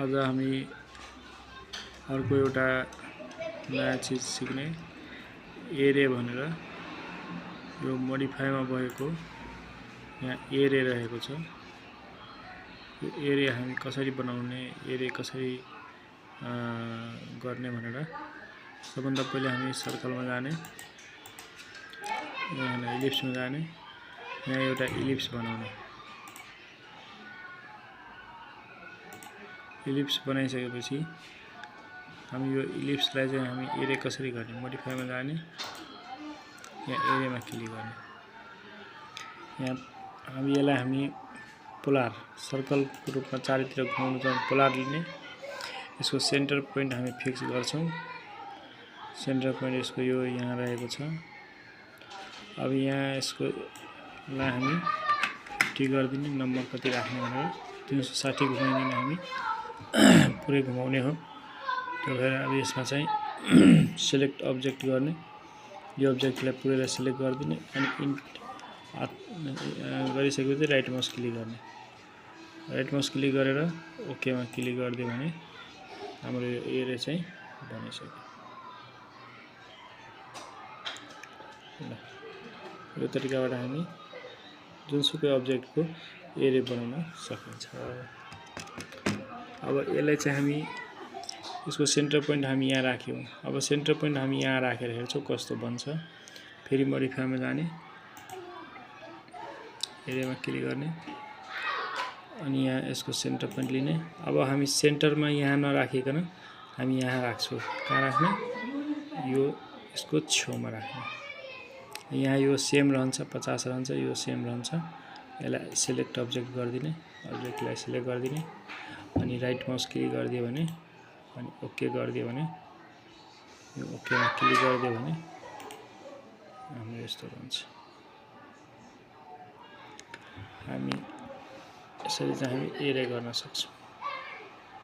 आज हामी अर्को एउटा नयाँ चीज सिक्ने एरे भनेर यो मोडिफाईमा भएको यहाँ एरे रहेको छ। यो एरे हामी कसरी बनाउने, एरे कसरी गर्ने भनेर सबभन्दा पहिले हामी सर्कलमा जाने, यहाँ इलिप्समा जाने, यहाँ एउटा इलिप्स बनाउने। इलिप्स बनाइसकेपछि हामी यो इलिप्सलाई चाहिँ हामी एरे कसरी गर्ने, मोडिफाईमा जाने, यहाँ एरेमा क्लिक गर्ने। यहाँ हामी यसलाई हामी पोलार सर्कलको रूपमा चारैतिर घुमाउनु छ, पोलार लिने। यसको सेन्टर पोइन्ट हामी फिक्स गर्छौं। सेन्टर पोइन्ट यसको यो यहाँ रहेको छ। अब यहाँ यसको लाई हामी 50 गरिदिने, नम्बर कति राख्ने भनेर 360 घुमाइदिने हामी पुरै घुमाउने हो। त्यो भएर अब यसमा चाहिँ सिलेक्ट अब्जेक्ट गर्ने, यो अब्जेक्टलाई पुरैलाई सिलेक्ट गरिदिने अनि गरिसकेपछि राइट माउस क्लिक गर्ने। राइट माउस क्लिक गरेर ओके मा क्लिक गरिदियो भने हाम्रो यो एरे चाहिँ बनिसक्यो। यो तरिकाबाट हामी जुनसुकै अब्जेक्टको एरे बनाउन सकिन्छ। अब यसलाई चाहिँ हामी यसको सेन्टर पोइन्ट हामी यहाँ राख्यौं। अब सेन्टर पोइन्ट हामी यहाँ राखेर हेर्छौं कस्तो बन्छ। फेरि मोडिफाईमा जाने, एरेमा क्लिक गर्ने अनि यहाँ यसको सेन्टर पोइन्ट लिने। अब हामी सेन्टरमा यहाँ नराखिकन हामी यहाँ राख्छौं। कहाँ राख्ने, यो यसको छेउमा राख्ने। यहाँ यो सेम रहन्छ, 50 रहन्छ, यो सेम रहन्छ। यसलाई सिलेक्ट अब्जेक्ट गरिदिने, अब्जेक्टलाई सिलेक्ट गरिदिने अनि राइट माउस क्लिक गरिदियो भने अनि ओके गरिदियो भने, यो ओके मा क्लिक गरिदियो भने हाम्रो यस्तो हुन्छ। हामी यसरी चाहिँ हामी एरे गर्न सक्छौं।